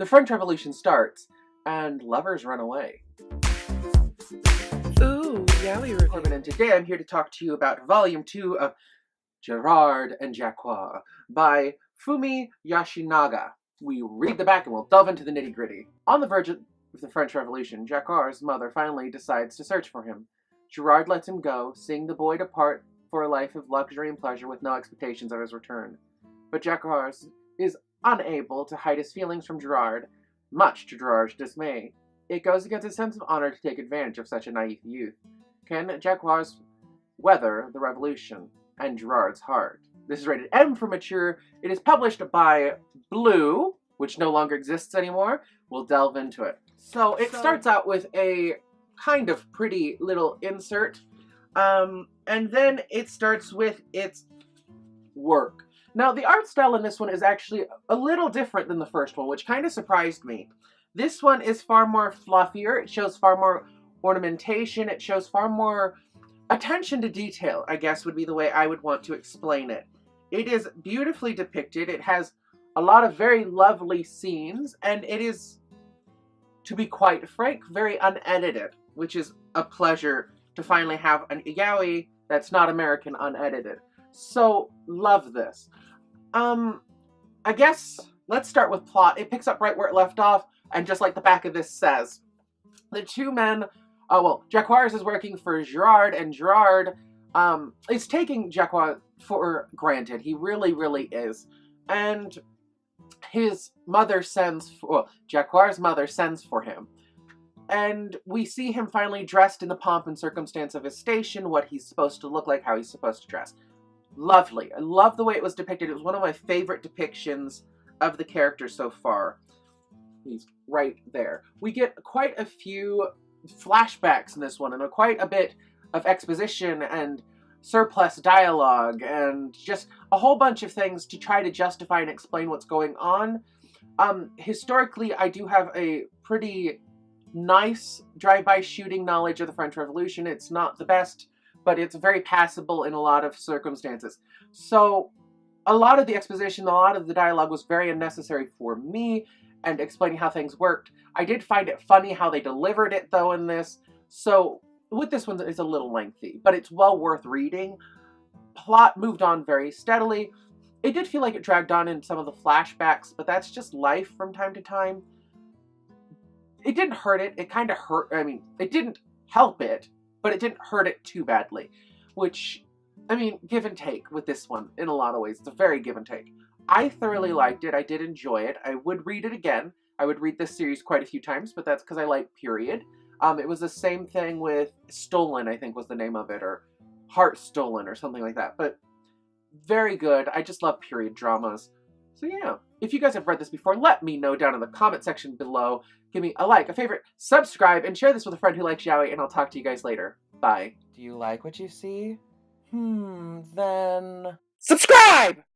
the French Revolution starts, and lovers run away. Ooh, Yaoi review. And today I'm here to talk to you about Volume 2 of Gerard and Jacques by Fumi Yoshiaga. We read the back and we'll delve into the nitty-gritty. On the verge of the French Revolution, Jacques' mother finally decides to search for him. Gerard lets him go, seeing the boy depart for a life of luxury and pleasure with no expectations of his return. But Jacques is unable to hide his feelings from Gerard, much to Gerard's dismay. It goes against his sense of honor to take advantage of such a naive youth. Can Jacques weather the revolution and Gerard's heart? This is rated M for mature. It is published by Blue, which no longer exists anymore. We'll delve into it. So it starts out with a kind of pretty little insert, and then it starts with its work. Now, the art style in this one is actually a little different than the first one, which kind of surprised me. This one is far more fluffier. It shows far more ornamentation. It shows far more attention to detail, I guess would be the way I would want to explain it. It is beautifully depicted. It has a lot of very lovely scenes, and it is, to be quite frank, very unedited, which is a pleasure to finally have an yaoi that's not American unedited. So, love this. I guess, let's start with plot. It picks up right where it left off, and just like the back of this says, the two men, Jacques is working for Gerard, and Gerard, is taking Jacques for granted. He really, really is. And his mother Jacques' mother sends for him. And we see him finally dressed in the pomp and circumstance of his station, what he's supposed to look like, how he's supposed to dress. Lovely. I love the way it was depicted. It was one of my favorite depictions of the character so far. He's right there. We get quite a few flashbacks in this one, and quite a bit of exposition and surplus dialogue, and just a whole bunch of things to try to justify and explain what's going on. Historically, I do have a pretty nice drive-by shooting knowledge of the French Revolution. It's not the best, but it's very passable in a lot of circumstances. So a lot of the exposition, a lot of the dialogue was very unnecessary for me, and explaining how things worked. I did find it funny how they delivered it, though, in this. So with this one, it's a little lengthy, but it's well worth reading. Plot moved on very steadily. It did feel like it dragged on in some of the flashbacks, but that's just life from time to time. It didn't hurt it. It kind of hurt. I mean, it didn't help it, but it didn't hurt it too badly. Which, I mean, give and take with this one in a lot of ways. It's a very give and take. I thoroughly liked it. I did enjoy it. I would read it again. I would read this series quite a few times, but that's because I like period. It was the same thing with Stolen, I think was the name of it, or Heart Stolen, or something like that. But very good. I just love period dramas. So yeah, if you guys have read this before, let me know down in the comment section below. Give me a like, a favorite, subscribe, and share this with a friend who likes yaoi, and I'll talk to you guys later. Bye. Do you like what you see? Then subscribe!